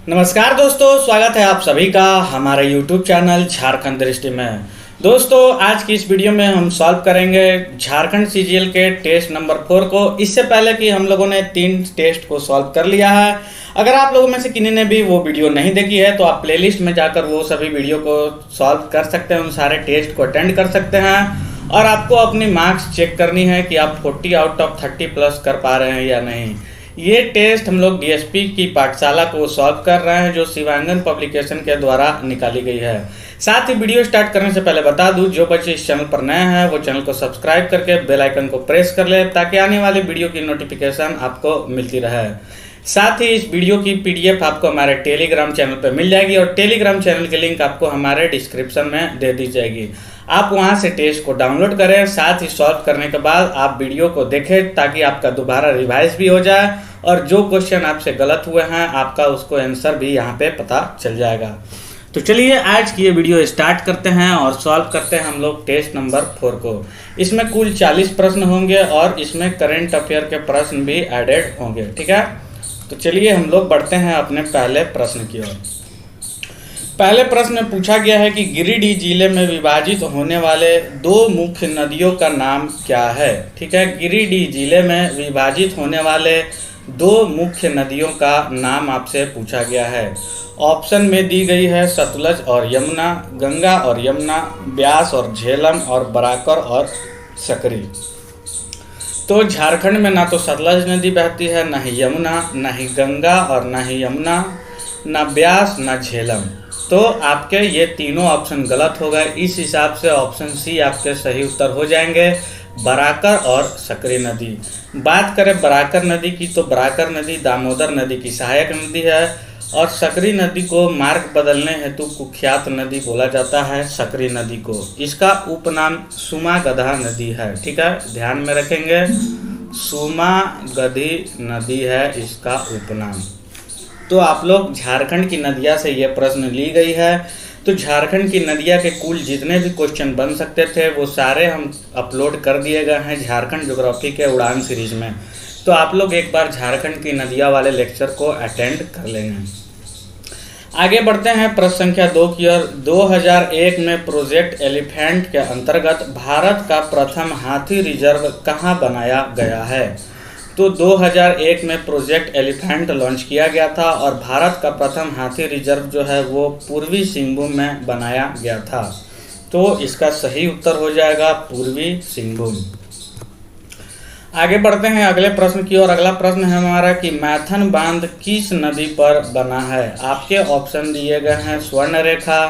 नमस्कार दोस्तों, स्वागत है आप सभी का हमारे YouTube चैनल झारखंड दृष्टि में। दोस्तों, आज की इस वीडियो में हम सॉल्व करेंगे झारखंड सीजीएल के टेस्ट नंबर 4 को। इससे पहले कि हम लोगों ने 3 टेस्ट को सॉल्व कर लिया है। अगर आप लोगों में से किन्हीं ने भी वो वीडियो नहीं देखी है तो आप प्लेलिस्ट में जाकर वो सभी वीडियो को सॉल्व कर सकते हैं, उन सारे टेस्ट को अटेंड कर सकते हैं। और आपको अपनी मार्क्स चेक करनी है कि आप 40 आउट ऑफ 30 प्लस कर पा रहे हैं या नहीं। ये टेस्ट हम लोग डीएसपी की पाठशाला को सॉल्व कर रहे हैं, जो शिवांगन पब्लिकेशन के द्वारा निकाली गई है। साथ ही वीडियो स्टार्ट करने से पहले बता दूं, जो बच्चे इस चैनल पर नए हैं वो चैनल को सब्सक्राइब करके बेल आइकन को प्रेस कर ले, ताकि आने वाली वीडियो की नोटिफिकेशन आपको मिलती रहे। साथ ही इस वीडियो की पीडीएफ आपको हमारे टेलीग्राम चैनल पर मिल जाएगी, और टेलीग्राम चैनल की लिंक आपको हमारे डिस्क्रिप्शन में दे दी जाएगी। आप वहां से टेस्ट को डाउनलोड करें, साथ ही सॉल्व करने के बाद आप वीडियो को देखें, ताकि आपका दोबारा रिवाइज भी हो जाए और जो क्वेश्चन आपसे गलत हुए हैं आपका उसको आंसर भी यहाँ पे पता चल जाएगा। तो चलिए आज की ये वीडियो स्टार्ट करते हैं और सॉल्व करते हैं हम लोग टेस्ट नंबर 4 को। इसमें कुल 40 प्रश्न होंगे और इसमें करंट अफेयर के प्रश्न भी एडेड होंगे, ठीक है। तो चलिए हम लोग बढ़ते हैं अपने पहले प्रश्न की ओर। पहले प्रश्न में पूछा गया है कि गिरिडीह जिले में विभाजित होने वाले 2 मुख्य नदियों का नाम क्या है, ठीक है। गिरिडीह जिले में विभाजित होने वाले 2 मुख्य नदियों का नाम आपसे पूछा गया है। ऑप्शन में दी गई है सतलज और यमुना, गंगा और यमुना, ब्यास और झेलम, और बराकर और सकरी। तो झारखंड में ना तो सतलज नदी बहती है, ना ही यमुना, ना ही गंगा और ना ही यमुना, ना ब्यास, ना झेलम। तो आपके ये तीनों ऑप्शन गलत हो गए। इस हिसाब से ऑप्शन सी आपके सही उत्तर हो जाएंगे, बराकर और सकरी नदी। बात करें बराकर नदी की, तो बराकर नदी दामोदर नदी की सहायक नदी है, और सकरी नदी को मार्ग बदलने हेतु कुख्यात नदी बोला जाता है सकरी नदी को। इसका उपनाम सुमागधा नदी है, ठीक है, ध्यान में रखेंगे। सुमागधी नदी है इसका उपनाम। तो आप लोग झारखंड की नदियाँ से ये प्रश्न ली गई है। तो झारखंड की नदियाँ के कुल जितने भी क्वेश्चन बन सकते थे वो सारे हम अपलोड कर दिए गए हैं झारखंड ज्योग्राफी के उड़ान सीरीज में। तो आप लोग एक बार झारखंड की नदियाँ वाले लेक्चर को अटेंड कर लेंगे। आगे बढ़ते हैं प्रश्न संख्या 2 की ओर। 2001 में प्रोजेक्ट एलिफेंट के अंतर्गत भारत का प्रथम हाथी रिजर्व कहाँ बनाया गया है। तो 2001 में प्रोजेक्ट एलिफेंट लॉन्च किया गया था, और भारत का प्रथम हाथी रिजर्व जो है वो पूर्वी सिंहभूम में बनाया गया था। तो इसका सही उत्तर हो जाएगा पूर्वी सिंहभूम। आगे बढ़ते हैं अगले प्रश्न की ओर। अगला प्रश्न है हमारा कि मैथन बांध किस नदी पर बना है। आपके ऑप्शन दिए गए हैं स्वर्णरेखा,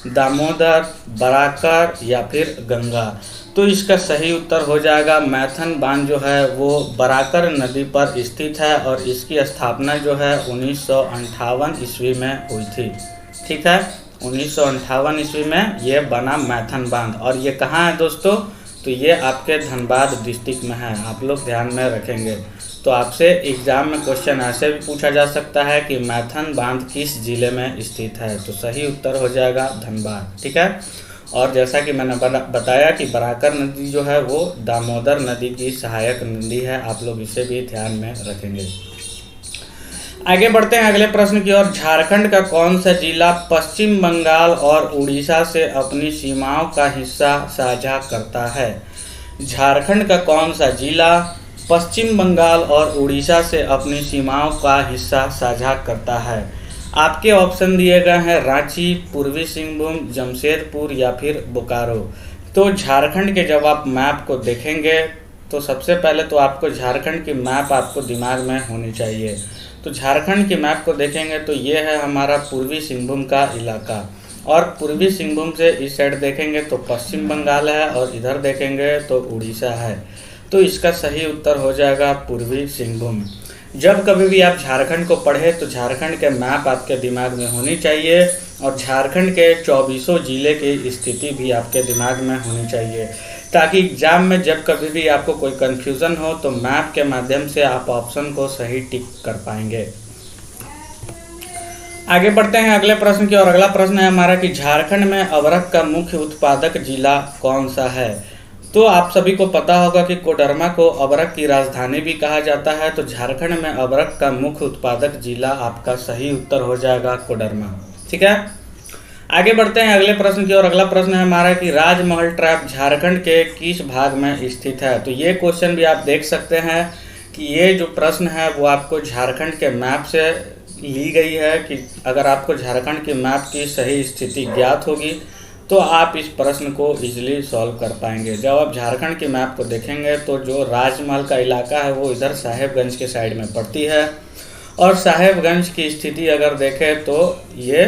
दामोदर, बराकर या फिर गंगा। तो इसका सही उत्तर हो जाएगा मैथन बांध जो है वो बराकर नदी पर स्थित है, और इसकी स्थापना जो है 1958 ईस्वी में हुई थी, ठीक है। 1958 ईस्वी में ये बना मैथन बांध। और ये कहाँ है दोस्तों, तो ये आपके धनबाद डिस्ट्रिक्ट में है, आप लोग ध्यान में रखेंगे। तो आपसे एग्जाम में क्वेश्चन ऐसे भी पूछा जा सकता है कि मैथन बांध किस जिले में स्थित है। तो सही उत्तर हो जाएगा धनबाद, ठीक है। और जैसा कि मैंने बताया कि बराकर नदी जो है वो दामोदर नदी की सहायक नदी है, आप लोग इसे भी ध्यान में रखेंगे। आगे बढ़ते हैं अगले प्रश्न की ओर। झारखंड का कौन सा जिला पश्चिम बंगाल और उड़ीसा से अपनी सीमाओं का हिस्सा साझा करता है। झारखंड का कौन सा जिला पश्चिम बंगाल और उड़ीसा से अपनी सीमाओं का हिस्सा साझा करता है। आपके ऑप्शन दिए गए हैं रांची, पूर्वी सिंहभूम, जमशेदपुर या फिर बोकारो। तो झारखंड के जब आप मैप को देखेंगे तो सबसे पहले तो आपको झारखंड की मैप आपको दिमाग में होनी चाहिए। तो झारखंड की मैप को देखेंगे तो ये है हमारा पूर्वी सिंहभूम का इलाका, और पूर्वी सिंहभूम से इस साइड देखेंगे तो पश्चिम बंगाल है, और इधर देखेंगे तो उड़ीसा है। तो इसका सही उत्तर हो जाएगा पूर्वी सिंहभूम। जब कभी भी आप झारखंड को पढ़े तो झारखंड के मैप आपके दिमाग में होनी चाहिए, और झारखंड के 24 जिले की स्थिति भी आपके दिमाग में होनी चाहिए, ताकि एग्जाम में जब कभी भी आपको कोई कन्फ्यूज़न हो तो मैप के माध्यम से आप ऑप्शन को सही टिक कर पाएंगे। आगे बढ़ते हैं अगले प्रश्न की ओर। अगला प्रश्न है हमारा कि झारखंड में अबरख का मुख्य उत्पादक जिला कौन सा है। तो आप सभी को पता होगा कि कोडरमा को अबरक की राजधानी भी कहा जाता है। तो झारखंड में अबरक का मुख्य उत्पादक जिला आपका सही उत्तर हो जाएगा कोडरमा। ठीक है, आगे बढ़ते हैं अगले प्रश्न की ओर। अगला प्रश्न है हमारा कि राजमहल ट्रैप झारखंड के किस भाग में स्थित है। तो ये क्वेश्चन भी आप देख सकते हैं कि ये जो प्रश्न है वो आपको झारखंड के मैप से ली गई है कि अगर आपको झारखंड के मैप की सही स्थिति ज्ञात होगी तो आप इस प्रश्न को इजीली सॉल्व कर पाएंगे। जब आप झारखंड के मैप को देखेंगे तो जो राजमहल का इलाका है वो इधर साहेबगंज के साइड में पड़ती है, और साहेबगंज की स्थिति अगर देखें तो ये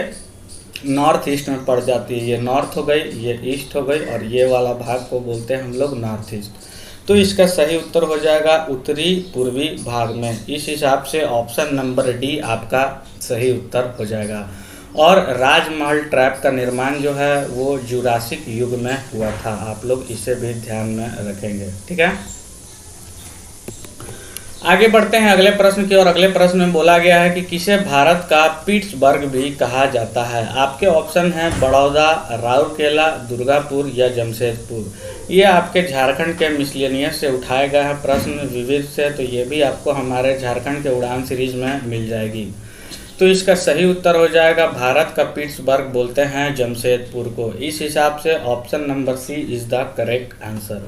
नॉर्थ ईस्ट में पड़ जाती है। ये नॉर्थ हो गई, ये ईस्ट हो गई, और ये वाला भाग को बोलते हैं हम लोग नॉर्थ ईस्ट। तो इसका सही उत्तर हो जाएगा उत्तरी पूर्वी भाग में। इस हिसाब से ऑप्शन नंबर डी आपका सही उत्तर हो जाएगा। और राजमहल ट्रैप का निर्माण जो है वो जुरासिक युग में हुआ था, आप लोग इसे भी ध्यान में रखेंगे। ठीक है, आगे बढ़ते हैं अगले प्रश्न की ओर। अगले प्रश्न में बोला गया है कि किसे भारत का पिट्सबर्ग भी कहा जाता है। आपके ऑप्शन हैं बड़ौदा, राउरकेला, दुर्गापुर या जमशेदपुर। ये आपके झारखंड के मिसलेनियस से उठाए गए हैं प्रश्न विविध से, तो ये भी आपको हमारे झारखंड के उड़ान सीरीज में मिल जाएगी। तो इसका सही उत्तर हो जाएगा भारत का पिट्सबर्ग बोलते हैं जमशेदपुर को। इस हिसाब से option number C is the correct answer.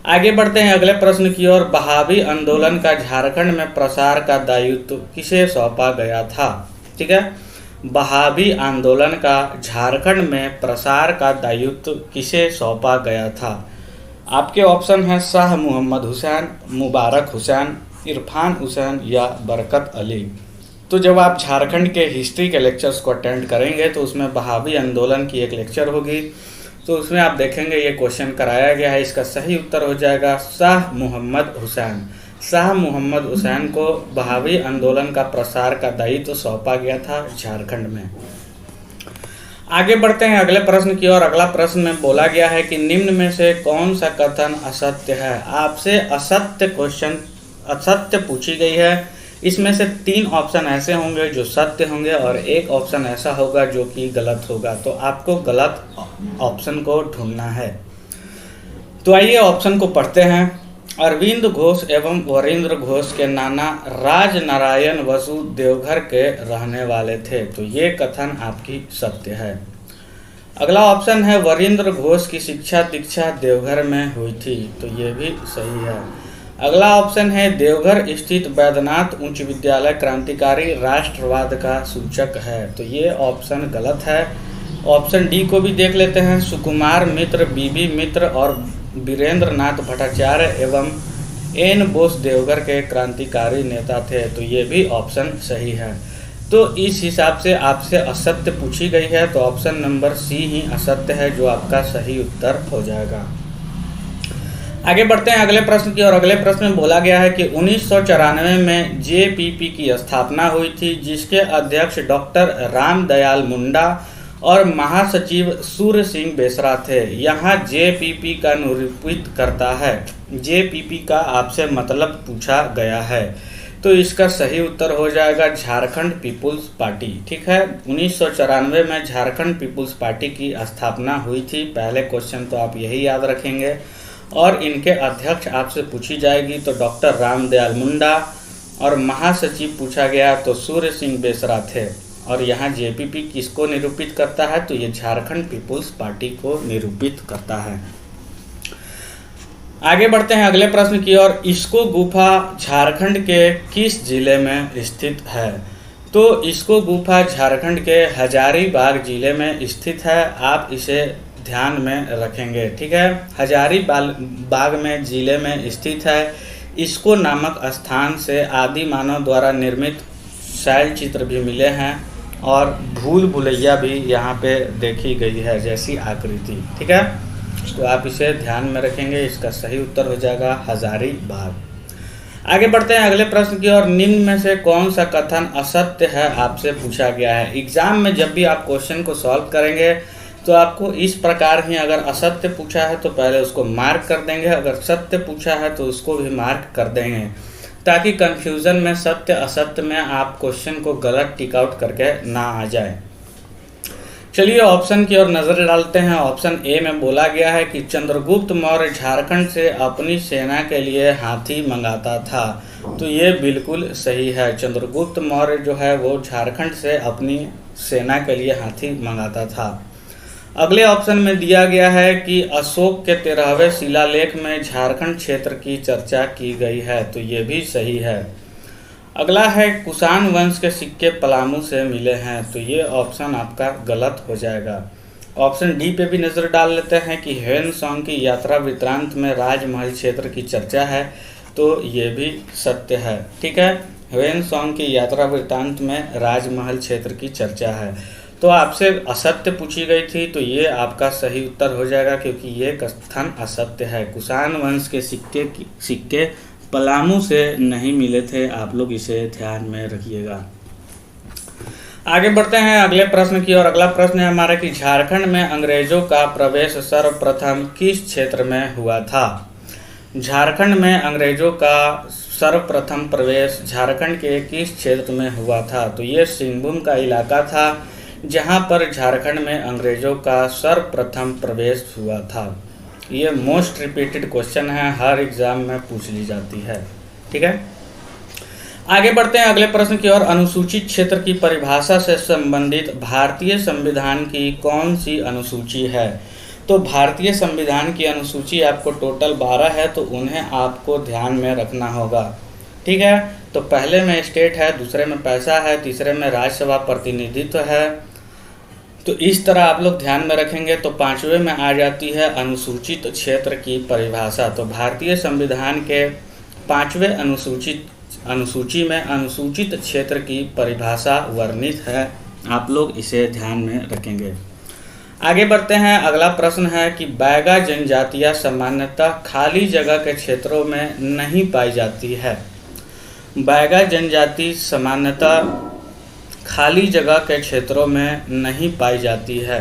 आगे बढ़ते हैं अगले प्रश्न की ओर। बहावी आंदोलन का झारखंड में प्रसार का दायित्व किसे सौंपा गया था। ठीक है, बहावी आंदोलन का झारखंड में प्रसार का दायित्व किसे सौंपा गया था। आपके ऑप्शन हैं शाह मोहम्मद हुसैन, मुबारक हुसैन, इरफान हुसैन या बरकत अली। तो जब आप झारखंड के हिस्ट्री के लेक्चर्स को अटेंड करेंगे तो उसमें बहावी आंदोलन की एक लेक्चर होगी, तो उसमें आप देखेंगे ये क्वेश्चन कराया गया है। इसका सही उत्तर हो जाएगा शाह मोहम्मद हुसैन। शाह मोहम्मद हुसैन को बहावी आंदोलन का प्रसार का दायित्व सौंपा गया था झारखंड में। आगे बढ़ते हैं अगले प्रश्न की ओर। अगला प्रश्न में बोला गया है कि निम्न में से कौन सा कथन असत्य है। आपसे असत्य पूछी गई है। इसमें से 3 ऑप्शन ऐसे होंगे जो सत्य होंगे और एक ऑप्शन ऐसा होगा जो कि गलत होगा। तो आपको गलत ऑप्शन को ढूंढना है। तो आइए ऑप्शन को पढ़ते हैं। अरविंद घोष एवं वरिंद्र घोष के नाना राजनारायण वसु देवघर के रहने वाले थे। तो ये कथन आपकी सत्य है। अगला ऑप्शन है वरिंद्र घोष की शिक्षा दीक्षा देवघर में हुई थी। तो ये भी सही है। अगला ऑप्शन है देवघर स्थित बैद्यनाथ उच्च विद्यालय क्रांतिकारी राष्ट्रवाद का सूचक है। तो ये ऑप्शन गलत है। ऑप्शन डी को भी देख लेते हैं। सुकुमार मित्र, बीबी मित्र और वीरेंद्र नाथ भट्टाचार्य एवं एन बोस देवघर के क्रांतिकारी नेता थे। तो ये भी ऑप्शन सही है। तो इस हिसाब से आपसे असत्य पूछी गई है, तो ऑप्शन नंबर सी ही असत्य है जो आपका सही उत्तर हो जाएगा। आगे बढ़ते हैं अगले प्रश्न की ओर। अगले प्रश्न में बोला गया है कि 1994 में जेपीपी की स्थापना हुई थी, जिसके अध्यक्ष डॉक्टर रामदयाल मुंडा और महासचिव सूर्य सिंह बेसरा थे। यहाँ जेपीपी का निरूपित करता है। जेपीपी का आपसे मतलब पूछा गया है, तो इसका सही उत्तर हो जाएगा झारखंड पीपुल्स पार्टी। ठीक है, 1994 में झारखंड पीपुल्स पार्टी की स्थापना हुई थी। पहले क्वेश्चन तो आप यही याद रखेंगे। और इनके अध्यक्ष आपसे पूछी जाएगी तो डॉक्टर रामदयाल मुंडा, और महासचिव पूछा गया तो सूर्य सिंह बेसरा थे। और यहाँ जेपीपी किसको निरूपित करता है, तो ये झारखंड पीपुल्स पार्टी को निरूपित करता है। आगे बढ़ते हैं अगले प्रश्न की ओर। इसको गुफा झारखंड के किस जिले में स्थित है। तो इसको गुफा झारखंड के हजारीबाग जिले में स्थित है। आप इसे ध्यान में रखेंगे। ठीक है, हजारीबाग में जिले में स्थित है। इसको नामक स्थान से आदि मानव द्वारा निर्मित शैल चित्र भी मिले हैं और भूल भुलैया भी यहाँ पे देखी गई है जैसी आकृति। ठीक है, तो आप इसे ध्यान में रखेंगे। इसका सही उत्तर हो जाएगा हजारीबाग। आगे बढ़ते हैं अगले प्रश्न की ओर। निम्न में से कौन सा कथन असत्य है आपसे पूछा गया है। एग्जाम में जब भी आप क्वेश्चन को सॉल्व करेंगे तो आपको इस प्रकार ही, अगर असत्य पूछा है तो पहले उसको मार्क कर देंगे, अगर सत्य पूछा है तो उसको भी मार्क कर देंगे, ताकि कंफ्यूजन में सत्य असत्य में आप क्वेश्चन को गलत टिक आउट करके ना आ जाए। चलिए ऑप्शन की ओर नजर डालते हैं। ऑप्शन ए में बोला गया है कि चंद्रगुप्त मौर्य झारखंड से अपनी सेना के लिए हाथी मंगाता था। तो ये बिल्कुल सही है। चंद्रगुप्त मौर्य जो है वो झारखंड से अपनी सेना के लिए हाथी मंगाता था। अगले ऑप्शन में दिया गया है कि अशोक के 13वें शिलालेख में झारखंड क्षेत्र की चर्चा की गई है। तो ये भी सही है। अगला है कुषाण वंश के सिक्के पलामू से मिले हैं। तो ये ऑप्शन आपका गलत हो जाएगा। ऑप्शन डी पे भी नज़र डाल लेते हैं कि ह्वेनसांग की यात्रा वृत्तांत में राजमहल क्षेत्र की चर्चा है। तो ये भी सत्य है। ठीक है, ह्वेनसांग की यात्रा वृत्तांत में राजमहल क्षेत्र की चर्चा है। तो आपसे असत्य पूछी गई थी, तो ये आपका सही उत्तर हो जाएगा, क्योंकि ये कथन असत्य है। कुषाण वंश के सिक्के पलामू से नहीं मिले थे। आप लोग इसे ध्यान में रखिएगा। आगे बढ़ते हैं अगले प्रश्न की ओर। अगला प्रश्न है हमारा कि झारखंड में अंग्रेजों का प्रवेश सर्वप्रथम किस क्षेत्र में हुआ था। झारखंड में अंग्रेजों का सर्वप्रथम प्रवेश झारखंड के किस क्षेत्र में हुआ था। तो ये सिंहभूम का इलाका था जहां पर झारखंड में अंग्रेजों का सर्वप्रथम प्रवेश हुआ था। ये मोस्ट रिपीटेड क्वेश्चन है, हर एग्जाम में पूछ ली जाती है। ठीक है, आगे बढ़ते हैं अगले प्रश्न की ओर। अनुसूचित क्षेत्र की परिभाषा से संबंधित भारतीय संविधान की कौन सी अनुसूची है। तो भारतीय संविधान की अनुसूची आपको टोटल 12 है, तो उन्हें आपको ध्यान में रखना होगा। ठीक है, तो पहले में स्टेट है, दूसरे में पैसा है, तीसरे में राज्यसभा प्रतिनिधित्व है। तो इस तरह आप लोग ध्यान में रखेंगे तो पांचवें में आ जाती है अनुसूचित क्षेत्र की परिभाषा। तो भारतीय संविधान के पांचवें अनुसूची में अनुसूचित क्षेत्र की परिभाषा वर्णित है। आप लोग इसे ध्यान में रखेंगे। आगे बढ़ते हैं। अगला प्रश्न है कि बैगा जनजातियां सामान्यतः खाली जगह के क्षेत्रों में नहीं पाई जाती है। बैगा जनजाति सामान्यतः खाली जगह के क्षेत्रों में नहीं पाई जाती है।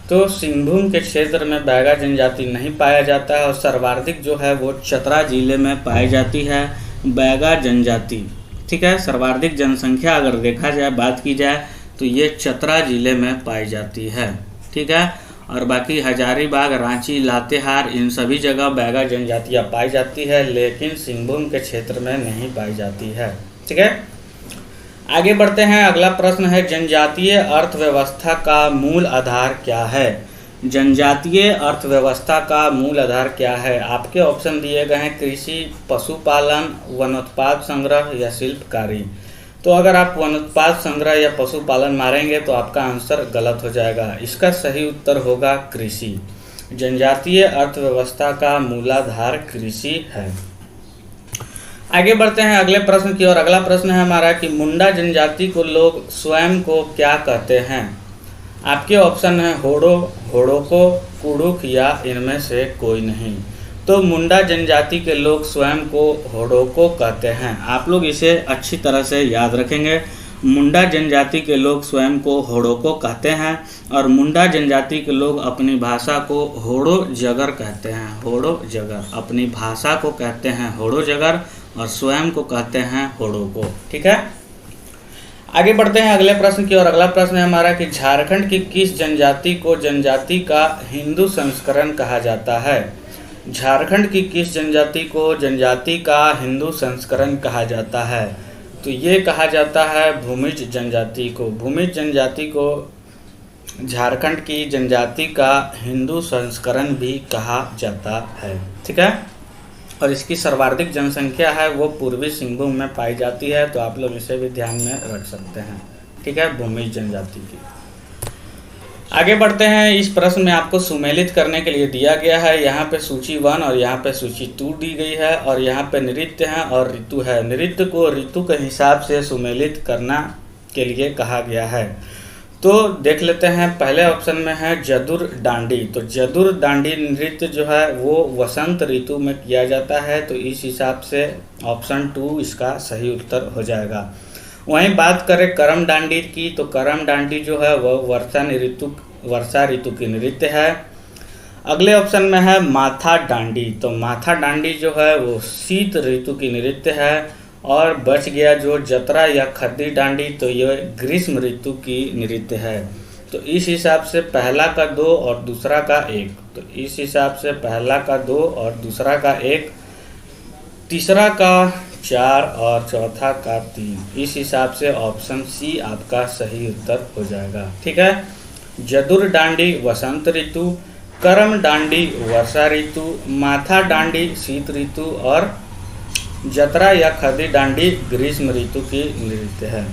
तो सिंहभूम के क्षेत्र में बैगा जनजाति नहीं पाया जाता है और सर्वाधिक जो है वो चतरा जिले में पाई जाती है बैगा जनजाति। ठीक है, सर्वाधिक जनसंख्या अगर देखा जाए, बात की जाए, तो ये चतरा जिले में पाई जाती है। ठीक है, और बाकी हजारीबाग, रांची, लातेहार, इन सभी जगह बैगा जनजातियाँ पाई जाती है, लेकिन सिंहभूम के क्षेत्र में नहीं पाई जाती है। ठीक है, आगे बढ़ते हैं। अगला प्रश्न है जनजातीय अर्थव्यवस्था का मूल आधार क्या है। जनजातीय अर्थव्यवस्था का मूल आधार क्या है। आपके ऑप्शन दिए गए हैं कृषि, पशुपालन, वनोत्पाद संग्रह या शिल्पकारी। तो अगर आप वनोत्पाद संग्रह या पशुपालन मारेंगे तो आपका आंसर गलत हो जाएगा। इसका सही उत्तर होगा कृषि। जनजातीय अर्थव्यवस्था का मूलाधार कृषि है। आगे बढ़ते हैं अगले प्रश्न की ओर। अगला प्रश्न है हमारा कि मुंडा जनजाति को लोग स्वयं को क्या कहते हैं। आपके ऑप्शन है होड़ो, होड़ोको, कुड़ुक या इनमें से कोई नहीं। तो मुंडा जनजाति के लोग स्वयं को होड़ोको कहते हैं। आप लोग इसे अच्छी तरह से याद रखेंगे। मुंडा जनजाति के लोग स्वयं को होड़ोको कहते हैं और मुंडा जनजाति के लोग अपनी भाषा को होड़ो जगर कहते हैं। होड़ो जगर, अपनी भाषा को कहते हैं होड़ो जगर और स्वयं को कहते हैं होड़ोको। ठीक है, आगे बढ़ते हैं अगले प्रश्न की ओर। अगला प्रश्न है हमारा कि झारखंड की किस जनजाति को जनजाति का हिंदू संस्करण कहा जाता है। झारखंड की किस जनजाति को जनजाति का हिंदू संस्करण कहा जाता है। तो ये कहा जाता है भूमिज जनजाति को। भूमिज जनजाति को झारखंड की जनजाति का हिंदू संस्करण भी कहा जाता है। ठीक है, और इसकी सर्वाधिक जनसंख्या है वो पूर्वी सिंहभूम में पाई जाती है। तो आप लोग इसे भी ध्यान में रख सकते हैं। ठीक है, भूमिज जनजाति की। आगे बढ़ते हैं। इस प्रश्न में आपको सुमेलित करने के लिए दिया गया है। यहाँ पे सूची 1 और यहाँ पे सूची 2 दी गई है और यहाँ पे नृत्य है और ऋतु है। नृत्य को ऋतु के हिसाब से सुमेलित करना के लिए कहा गया है। तो देख लेते हैं। पहले ऑप्शन में है जदुर डांडी। तो जदुर डांडी नृत्य जो है वो वसंत ऋतु में किया जाता है। तो इस हिसाब से ऑप्शन 2 इसका सही उत्तर हो जाएगा। वहीं बात करें करम डांडी की, तो करम डांडी जो है वह वर्षा ऋतु की नृत्य है। अगले ऑप्शन में है माथा डांडी। तो माथा डांडी जो है वो शीत ऋतु की नृत्य है। और बच गया जो जतरा या खद्दी डांडी, तो ये ग्रीष्म ऋतु की नृत्य है। तो इस हिसाब से पहला का 2 और दूसरा का 1, तो इस हिसाब से पहला का 2 और दूसरा का 1, तीसरा का 4 और चौथा का 3। इस हिसाब से ऑप्शन सी आपका सही उत्तर हो जाएगा। ठीक है। जदुर डांडी वसंत ऋतु, करम डांडी वर्षा ऋतु, माथा डांडी शीत ऋतु और जतरा या खदी डांडी ग्रीष्म ऋतु की नृत्य है।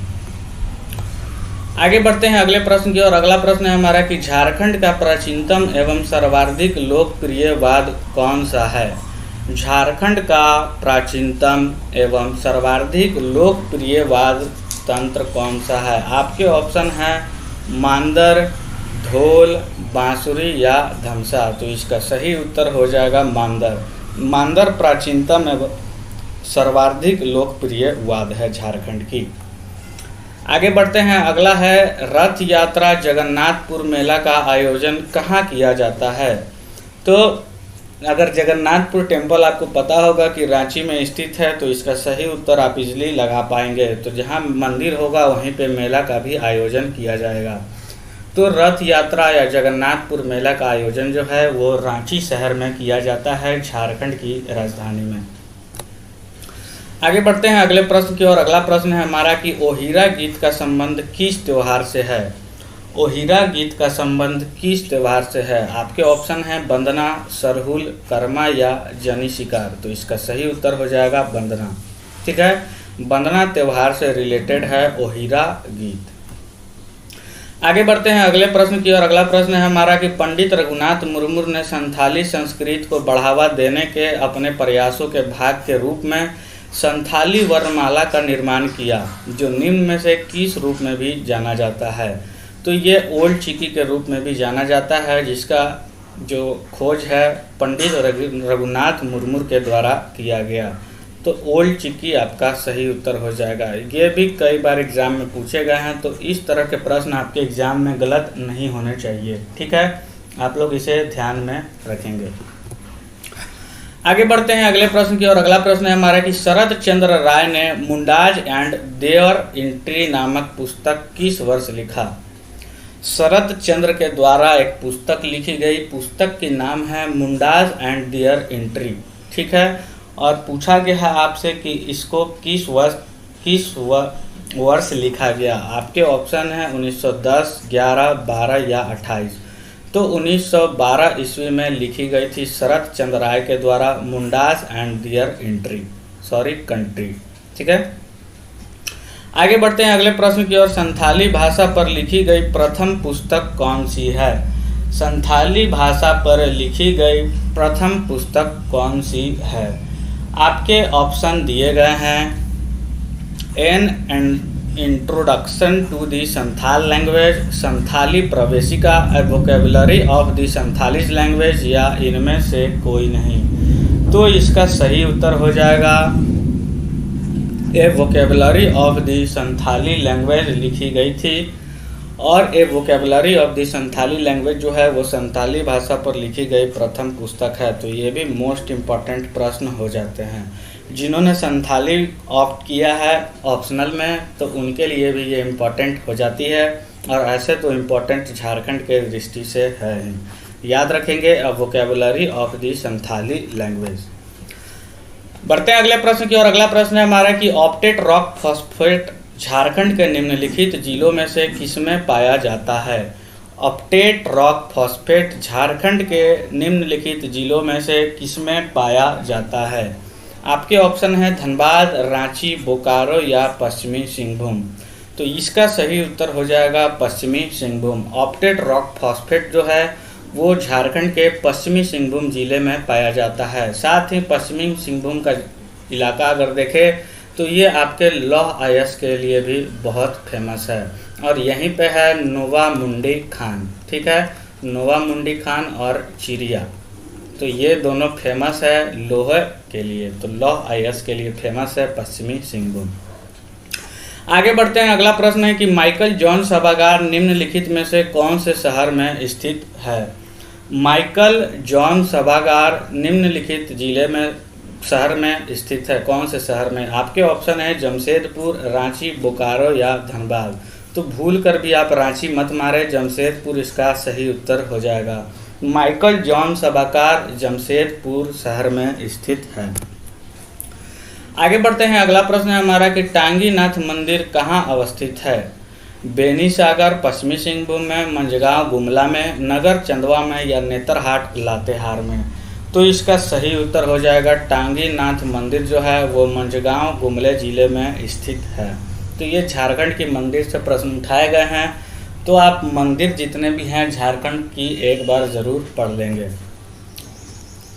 आगे बढ़ते हैं अगले प्रश्न की ओर। अगला प्रश्न है हमारा कि झारखंड का प्राचीनतम एवं सर्वाधिक लोकप्रिय वाद्य कौन सा है। झारखंड का प्राचीनतम एवं सर्वाधिक लोकप्रिय वाद्य तंत्र कौन सा है। आपके ऑप्शन हैं मांदर, ढोल, बांसुरी या धमसा। तो इसका सही उत्तर हो जाएगा मांदर। मांदर प्राचीनतम एवं सर्वाधिक लोकप्रिय वाद्य है झारखंड की। आगे बढ़ते हैं। अगला है रथ यात्रा जगन्नाथपुर मेला का आयोजन कहाँ किया जाता है। तो अगर जगन्नाथपुर टेम्पल आपको पता होगा कि रांची में स्थित है, तो इसका सही उत्तर आप इजली लगा पाएंगे। तो जहाँ मंदिर होगा वहीं पे मेला का भी आयोजन किया जाएगा। तो रथ यात्रा या जगन्नाथपुर मेला का आयोजन जो है वो रांची शहर में किया जाता है, झारखंड की राजधानी में। आगे बढ़ते हैं अगले प्रश्न की ओर। अगला प्रश्न है हमारा कि ओहिरा गीत का संबंध किस त्योहार से है। ओहिरा गीत का संबंध किस त्योहार से है। आपके ऑप्शन हैं वंदना, सरहुल, कर्मा या जनी शिकार। तो इसका सही उत्तर हो जाएगा वंदना। ठीक है, वंदना त्योहार से रिलेटेड है ओहिरा गीत। आगे बढ़ते हैं अगले प्रश्न की ओर। अगला प्रश्न है हमारा कि पंडित रघुनाथ मुर्मू ने संथाली संस्कृति को बढ़ावा देने के अपने प्रयासों के भाग के रूप में संथाली वर्णमाला का निर्माण किया, जो निम्न में से किस रूप में भी जाना जाता है। तो ये ओल्ड चिकी के रूप में भी जाना जाता है, जिसका जो खोज है पंडित रघुनाथ मुर्मू के द्वारा किया गया। तो ओल्ड चिकी आपका सही उत्तर हो जाएगा। ये भी कई बार एग्जाम में पूछे गए हैं, तो इस तरह के प्रश्न आपके एग्जाम में गलत नहीं होने चाहिए। ठीक है, आप लोग इसे ध्यान में रखेंगे। आगे बढ़ते हैं अगले प्रश्न की ओर। अगला प्रश्न है हमारा कि शरद चंद्र राय ने मुंडाज एंड देयर एंट्री नामक पुस्तक किस वर्ष लिखा। शरद चंद्र के द्वारा एक पुस्तक लिखी गई, पुस्तक के नाम है मुंडाज एंड देयर एंट्री। ठीक है, और पूछा गया है आपसे कि इसको किस वर्ष लिखा गया। आपके ऑप्शन है 1910, 11, 12 या 28। तो 1912 ईस्वी में लिखी गई थी शरद चंद्र राय के द्वारा मुंडाज एंड देयर कंट्री। ठीक है, आगे बढ़ते हैं अगले प्रश्न की ओर। संथाली भाषा पर लिखी गई प्रथम पुस्तक कौन सी है। संथाली भाषा पर लिखी गई प्रथम पुस्तक कौन सी है। आपके ऑप्शन दिए गए हैं an introduction to the Santhal language, Santhali Praveshika, a vocabulary of the Santhalis language या इनमें से कोई नहीं। तो इसका सही उत्तर हो जाएगा a vocabulary of the Santhali language लिखी गई थी। और a vocabulary of the Santhali language जो है वो संथाली भाषा पर लिखी गई प्रथम पुस्तक है। तो ये भी मोस्ट इम्पॉर्टेंट प्रश्न हो जाते हैं। जिन्होंने संथाली ऑप्ट किया है ऑप्शनल में, तो उनके लिए भी ये इम्पॉर्टेंट हो जाती है, और ऐसे तो इम्पॉर्टेंट झारखंड के दृष्टि से है। याद रखेंगे a vocabulary of the Santhali language. बढ़ते हैं अगले प्रश्न की ओर। अगला प्रश्न है हमारा कि ऑप्टेट रॉक फॉस्फेट झारखंड के निम्नलिखित जिलों में से किसमें पाया जाता है। ऑप्टेट रॉक फॉस्फेट झारखंड के निम्नलिखित जिलों में से किसमें पाया जाता है। आपके ऑप्शन है धनबाद, रांची, बोकारो या पश्चिमी सिंहभूम। तो इसका सही उत्तर हो जाएगा पश्चिमी सिंहभूम। ऑप्टेट रॉक फॉस्फेट जो है वो झारखंड के पश्चिमी सिंहभूम जिले में पाया जाता है। साथ ही पश्चिमी सिंहभूम का इलाका अगर देखें तो ये आपके लौह अयस्क के लिए भी बहुत फेमस है, और यहीं पे है नोवा मुंडी खान। ठीक है, नोवा मुंडी खान और चिड़िया, तो ये दोनों फेमस है लोहे के लिए, तो लौह अयस्क के लिए फेमस है पश्चिमी सिंहभूम। आगे बढ़ते हैं। अगला प्रश्न है कि माइकल जॉन सभागार निम्नलिखित में से कौन से शहर में स्थित है। माइकल जॉन सभागार निम्नलिखित जिले में शहर में स्थित है, कौन से शहर में। आपके ऑप्शन है जमशेदपुर, रांची, बोकारो या धनबाद। तो भूल कर भी आप रांची मत मारे, जमशेदपुर इसका सही उत्तर हो जाएगा। माइकल जॉन सभागार जमशेदपुर शहर में स्थित है। आगे बढ़ते हैं, अगला प्रश्न है हमारा कि टांगीनाथ मंदिर कहाँ अवस्थित है? बेनीसागर पश्चिमी सिंहभूम में, मंझगांव गुमला में, नगर चंदवा में या नेतरहाट लातेहार में? तो इसका सही उत्तर हो जाएगा टांगीनाथ मंदिर जो है वो मंझगांव गुमले जिले में स्थित है। तो ये झारखंड के मंदिर से प्रश्न उठाए गए हैं, तो आप मंदिर जितने भी हैं झारखंड की एक बार ज़रूर पढ़ लेंगे।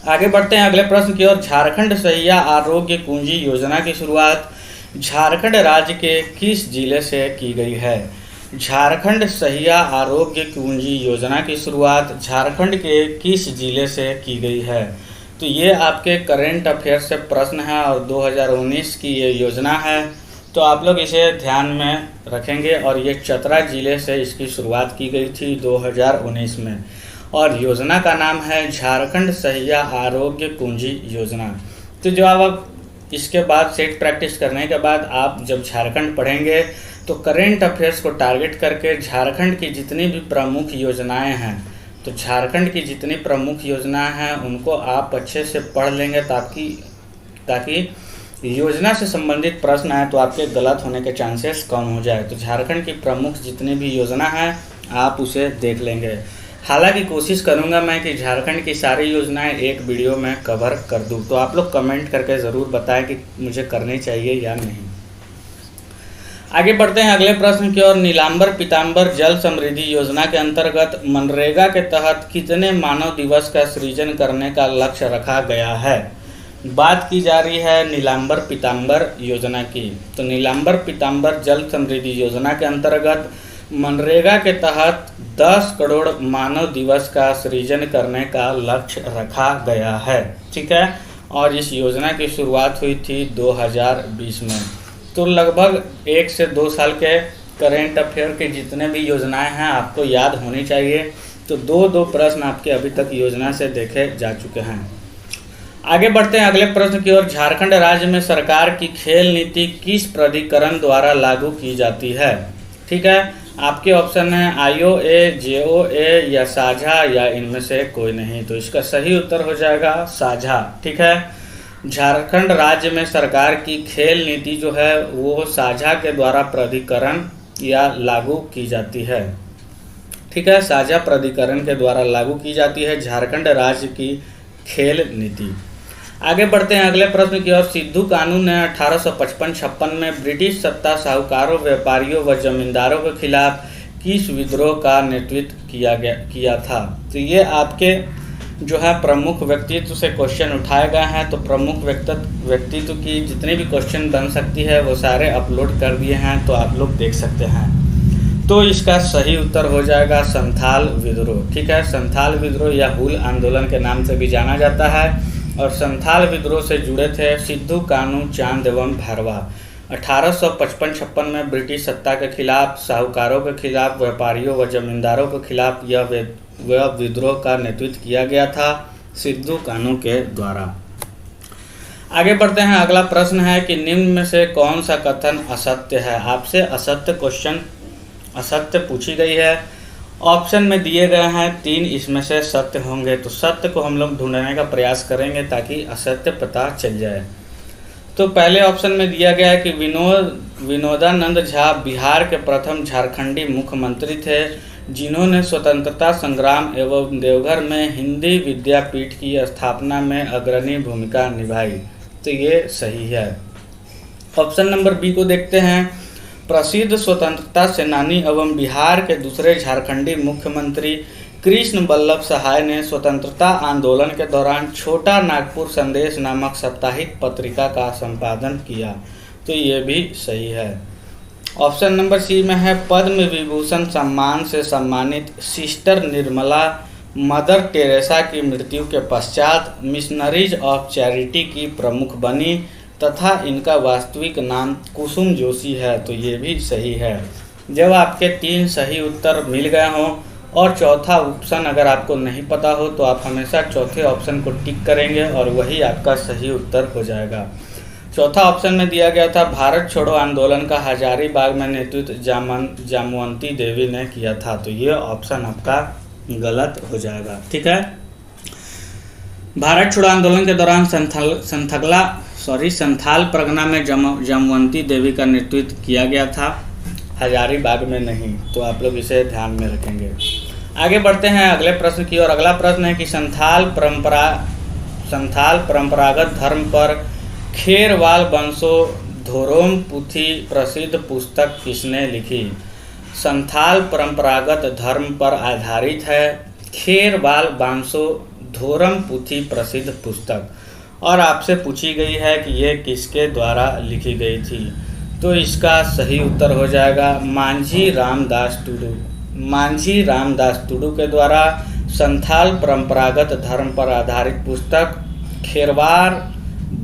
आगे बढ़ते हैं अगले प्रश्न की ओर। झारखंड सहिया आरोग्य कुंजी योजना की शुरुआत झारखंड राज्य के किस जिले से की गई है? झारखंड सहिया आरोग्य कुंजी योजना की शुरुआत झारखंड के किस जिले से की गई है? तो ये आपके करेंट अफेयर से प्रश्न है और 2019 की ये योजना है, तो आप लोग इसे ध्यान में रखेंगे। और ये चतरा जिले से इसकी शुरुआत की गई थी 2019 में, और योजना का नाम है झारखंड सहिया आरोग्य कुंजी योजना। तो जो आप इसके बाद सेट प्रैक्टिस करने के बाद आप जब झारखंड पढ़ेंगे तो करेंट अफेयर्स को टारगेट करके झारखंड की जितनी भी प्रमुख योजनाएं हैं, तो झारखंड की जितनी प्रमुख योजनाएं हैं उनको आप अच्छे से पढ़ लेंगे, ताकि योजना से संबंधित प्रश्न आए तो आपके गलत होने के चांसेस कम हो जाए। तो झारखंड की प्रमुख जितनी भी योजना है आप उसे देख लेंगे। हालांकि कोशिश करूंगा मैं कि झारखंड की सारी योजनाएं एक वीडियो में कवर कर दूं, तो आप लोग कमेंट करके ज़रूर बताएं कि मुझे करनी चाहिए या नहीं। आगे बढ़ते हैं अगले प्रश्न की ओर। नीलांबर पीताम्बर जल समृद्धि योजना के अंतर्गत मनरेगा के तहत कितने मानव दिवस का सृजन करने का लक्ष्य रखा गया है? बात की जा रही है नीलांबर पीताम्बर योजना की। तो नीलांबर पीताम्बर जल समृद्धि योजना के अंतर्गत मनरेगा के तहत 10 करोड़ मानव दिवस का सृजन करने का लक्ष्य रखा गया है। ठीक है, और इस योजना की शुरुआत हुई थी 2020 में। तो लगभग 1 से 2 साल के करेंट अफेयर के जितने भी योजनाएं हैं आपको याद होनी चाहिए। तो 2 प्रश्न आपके अभी तक योजना से देखे जा चुके हैं। आगे बढ़ते हैं अगले प्रश्न की ओर। झारखंड राज्य में सरकार की खेल नीति किस प्राधिकरण द्वारा लागू की जाती है? ठीक है, आपके ऑप्शन है IOA, JOA या साझा या इनमें से कोई नहीं। तो इसका सही उत्तर हो जाएगा साझा। ठीक है, झारखंड राज्य में सरकार की खेल नीति जो है वो साझा के द्वारा प्राधिकरण या लागू की जाती है। ठीक है, साझा प्राधिकरण के द्वारा लागू की जाती है झारखंड राज्य की खेल नीति। आगे बढ़ते हैं अगले प्रश्न की ओर। सिद्धू कानून ने 1855-56 में ब्रिटिश सत्ता साहूकारों, व्यापारियों व जमींदारों के खिलाफ किस विद्रोह का नेतृत्व किया था? तो ये आपके जो है प्रमुख व्यक्तित्व से क्वेश्चन उठाए गए हैं। तो प्रमुख व्यक्तित्व की जितने भी क्वेश्चन बन सकती है वो सारे अपलोड कर दिए हैं, तो आप लोग देख सकते हैं। तो इसका सही उत्तर हो जाएगा संथाल विद्रोह। ठीक है, संथाल विद्रोह या हुल आंदोलन के नाम से भी जाना जाता है। और संथाल विद्रोह से जुड़े थे सिद्धू कानू चांद एवं भैरवा। 1855-56 में ब्रिटिश सत्ता के खिलाफ, साहूकारों के खिलाफ, व्यापारियों व जमींदारों के खिलाफ यह विद्रोह का नेतृत्व किया गया था सिद्धू कानू के द्वारा। आगे बढ़ते हैं अगला प्रश्न है कि निम्न में से कौन सा कथन असत्य है? आपसे असत्य पूछी गई है। ऑप्शन में दिए गए हैं 3, इसमें से सत्य होंगे। तो सत्य को हम लोग ढूंढने का प्रयास करेंगे ताकि असत्य पता चल जाए। तो पहले ऑप्शन में दिया गया है कि विनोदानंद झा बिहार के प्रथम झारखंडी मुख्यमंत्री थे जिन्होंने स्वतंत्रता संग्राम एवं देवघर में हिंदी विद्यापीठ की स्थापना में अग्रणी भूमिका निभाई। तो ये सही है। ऑप्शन नंबर बी को देखते हैं। प्रसिद्ध स्वतंत्रता सेनानी एवं बिहार के दूसरे झारखंडी मुख्यमंत्री कृष्ण वल्लभ सहाय ने स्वतंत्रता आंदोलन के दौरान छोटा नागपुर संदेश नामक साप्ताहिक पत्रिका का संपादन किया। तो ये भी सही है। ऑप्शन नंबर सी में है पद्म विभूषण सम्मान से सम्मानित सिस्टर निर्मला मदर टेरेसा की मृत्यु के पश्चात मिशनरीज ऑफ चैरिटी की प्रमुख बनी तथा इनका वास्तविक नाम कुसुम जोशी है। तो ये भी सही है। जब आपके 3 सही उत्तर मिल गए हों और चौथा ऑप्शन अगर आपको नहीं पता हो तो आप हमेशा चौथे ऑप्शन को टिक करेंगे और वही आपका सही उत्तर हो जाएगा। चौथा ऑप्शन में दिया गया था भारत छोड़ो आंदोलन का हजारीबाग में नेतृत्व जामवंती देवी ने किया था। तो ये ऑप्शन आपका गलत हो जाएगा। ठीक है, भारत छोड़ो आंदोलन के दौरान संथाल परगना में जामवंती देवी का नेतृत्व किया गया था, हजारीबाग में नहीं। तो आप लोग इसे ध्यान में रखेंगे। आगे बढ़ते हैं अगले प्रश्न की ओर। अगला प्रश्न है कि संथाल परंपरागत धर्म पर खेरवाल बंसोधोरोम पुथी प्रसिद्ध पुस्तक किसने लिखी? संथाल परंपरागत धर्म पर आधारित है खेरवाल बंसोधोरोम पुथी प्रसिद्ध पुस्तक, और आपसे पूछी गई है कि यह किसके द्वारा लिखी गई थी। तो इसका सही उत्तर हो जाएगा मांझी रामदास टुडू। मांझी रामदास टुडू के द्वारा संथाल परंपरागत धर्म पर आधारित पुस्तक खेरवाल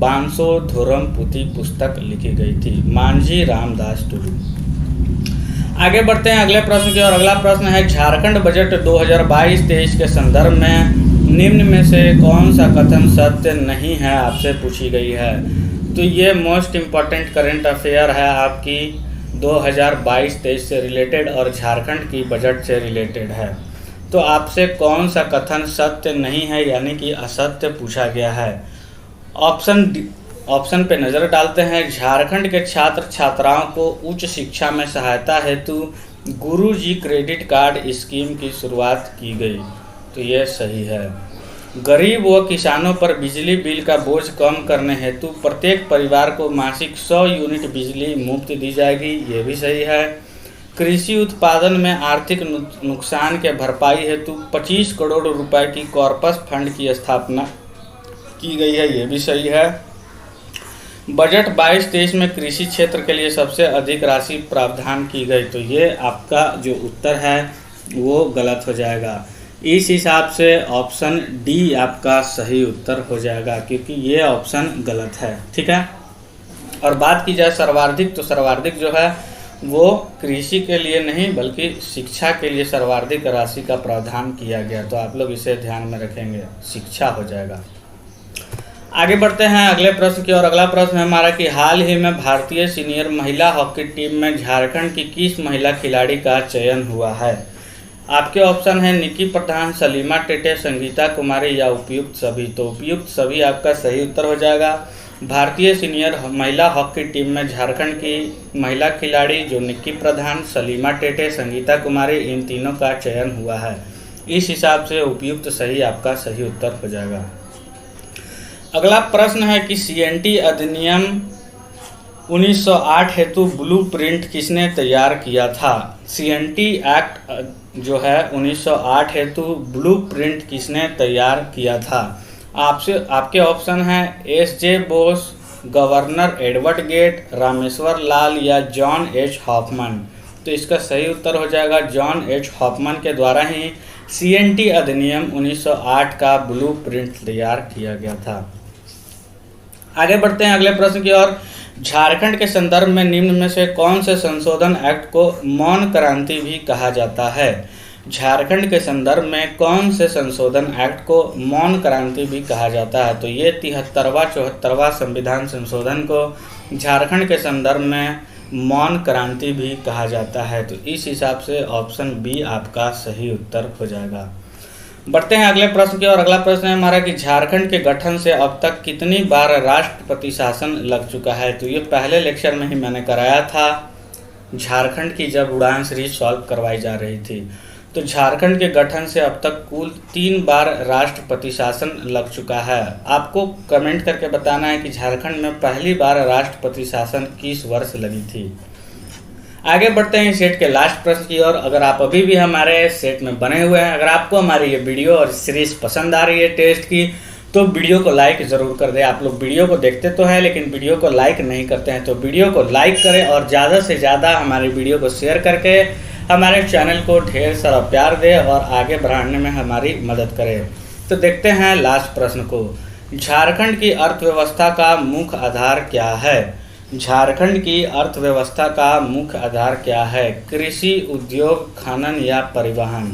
बंसोधोरोम पुथी पुस्तक लिखी गई थी, मांझी रामदास टुडू। आगे बढ़ते हैं अगले प्रश्न की ओर। अगला प्रश्न है झारखंड बजट 2022-23 के संदर्भ में निम्न में से कौन सा कथन सत्य नहीं है, आपसे पूछी गई है। तो ये मोस्ट इम्पॉर्टेंट करंट अफेयर है आपकी 2022-23 से रिलेटेड और झारखंड की बजट से रिलेटेड है। तो आपसे कौन सा कथन सत्य नहीं है यानी कि असत्य पूछा गया है। ऑप्शन पे नज़र डालते हैं। झारखंड के छात्र छात्राओं को उच्च शिक्षा में सहायता हेतु गुरुजी क्रेडिट कार्ड स्कीम की शुरुआत की गई। तो ये सही है। गरीब व किसानों पर बिजली बिल का बोझ कम करने हेतु प्रत्येक परिवार को मासिक 100 यूनिट बिजली मुफ्त दी जाएगी। ये भी सही है। कृषि उत्पादन में आर्थिक नुकसान के भरपाई हेतु 25 करोड़ रुपए की कॉर्पस फंड की स्थापना की गई है। ये भी सही है। बजट 22-23 में कृषि क्षेत्र के लिए सबसे अधिक राशि प्रावधान की गई। तो ये आपका जो उत्तर है वो गलत हो जाएगा। इस हिसाब से ऑप्शन डी आपका सही उत्तर हो जाएगा क्योंकि ये ऑप्शन गलत है। ठीक है, और बात की जाए सर्वाधिक, तो सर्वाधिक जो है वो कृषि के लिए नहीं बल्कि शिक्षा के लिए सर्वाधिक राशि का प्रावधान किया गया। तो आप लोग इसे ध्यान में रखेंगे, शिक्षा हो जाएगा। आगे बढ़ते हैं अगले प्रश्न की ओर। अगला प्रश्न है हमारा कि हाल ही में भारतीय सीनियर महिला हॉकी टीम में झारखंड की किस महिला खिलाड़ी का चयन हुआ है? आपके ऑप्शन है निकी प्रधान, सलीमा टेटे, संगीता कुमारी या उपयुक्त सभी। तो उपयुक्त सभी आपका सही उत्तर हो जाएगा। भारतीय सीनियर महिला हॉकी टीम में झारखंड की महिला खिलाड़ी जो निकी प्रधान, सलीमा टेटे, संगीता कुमारी, इन तीनों का चयन हुआ है। इस हिसाब से उपयुक्त सही आपका सही उत्तर हो जाएगा। अगला प्रश्न है कि सीएनटी अधिनियम 1908 हेतु ब्लूप्रिंट किसने तैयार किया था? सीएनटी एक्ट जो है 1908 हेतु ब्लूप्रिंट किसने तैयार किया था? आपके ऑप्शन हैं S J. Bose, governor Edward Gait, Rameshwar Lal या जॉन एच हॉफमैन। तो इसका सही उत्तर हो जाएगा जॉन एच हॉफमैन के द्वारा ही सीएनटी अधिनियम 1908 का ब्लूप्रिंट तैयार किया गया था। आगे बढ़ते हैं अगले प्रश्न की ओर। झारखंड के संदर्भ में निम्न में से कौन से संशोधन एक्ट को मौन क्रांति भी कहा जाता है? झारखंड के संदर्भ में कौन से संशोधन एक्ट को मौन क्रांति भी कहा जाता है? तो ये 73वां 74वां संविधान संशोधन को झारखंड के संदर्भ में मौन क्रांति भी कहा जाता है। तो इस हिसाब से ऑप्शन बी आपका सही उत्तर हो जाएगा। बढ़ते हैं अगले प्रश्न की ओर। अगला प्रश्न है हमारा कि झारखंड के गठन से अब तक कितनी बार राष्ट्रपति शासन लग चुका है? तो ये पहले लेक्चर में ही मैंने कराया था झारखंड की जब उड़ान सीरीज सॉल्व करवाई जा रही थी। तो झारखंड के गठन से अब तक कुल 3 बार राष्ट्रपति शासन लग चुका है। आपको कमेंट करके बताना है कि झारखंड में पहली बार राष्ट्रपति शासन किस वर्ष लगी थी। आगे बढ़ते हैं सेट के लास्ट प्रश्न की ओर। अगर आप अभी भी हमारे सेट में बने हुए हैं, अगर आपको हमारी ये वीडियो और सीरीज पसंद आ रही है टेस्ट की, तो वीडियो को लाइक ज़रूर कर दें। आप लोग वीडियो को देखते तो हैं लेकिन वीडियो को लाइक नहीं करते हैं, तो वीडियो को लाइक करें और ज़्यादा से ज़्यादा हमारी वीडियो को शेयर करके हमारे चैनल को ढेर सारा प्यार दें और आगे बढ़ाने में हमारी मदद करें। तो देखते हैं लास्ट प्रश्न को। झारखंड की अर्थव्यवस्था का मुख्य आधार क्या है? झारखंड की अर्थव्यवस्था का मुख्य आधार क्या है? कृषि, उद्योग, खनन या परिवहन?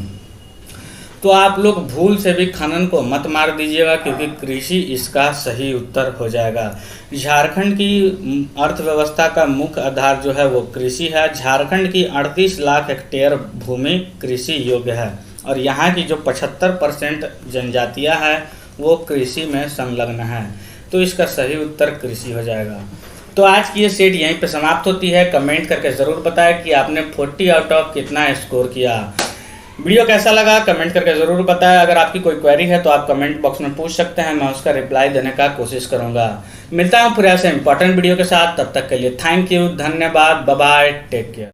तो आप लोग भूल से भी खनन को मत मार दीजिएगा, क्योंकि कृषि इसका सही उत्तर हो जाएगा। झारखंड की अर्थव्यवस्था का मुख्य आधार जो है वो कृषि है। झारखंड की 38 लाख हेक्टेयर भूमि कृषि योग्य है और यहाँ की जो 75% जनजातियाँ हैं वो कृषि में संलग्न है। तो इसका सही उत्तर कृषि हो जाएगा। तो आज की ये सेट यहीं पे समाप्त होती है। कमेंट करके ज़रूर बताएं कि आपने 40 आउट ऑफ कितना स्कोर किया। वीडियो कैसा लगा कमेंट करके ज़रूर बताएं। अगर आपकी कोई क्वेरी है तो आप कमेंट बॉक्स में पूछ सकते हैं, मैं उसका रिप्लाई देने का कोशिश करूंगा। मिलता हूं फिर ऐसे इंपॉर्टेंट वीडियो के साथ, तब तक के लिए थैंक यू, धन्यवाद, बाय बाय, टेक केयर।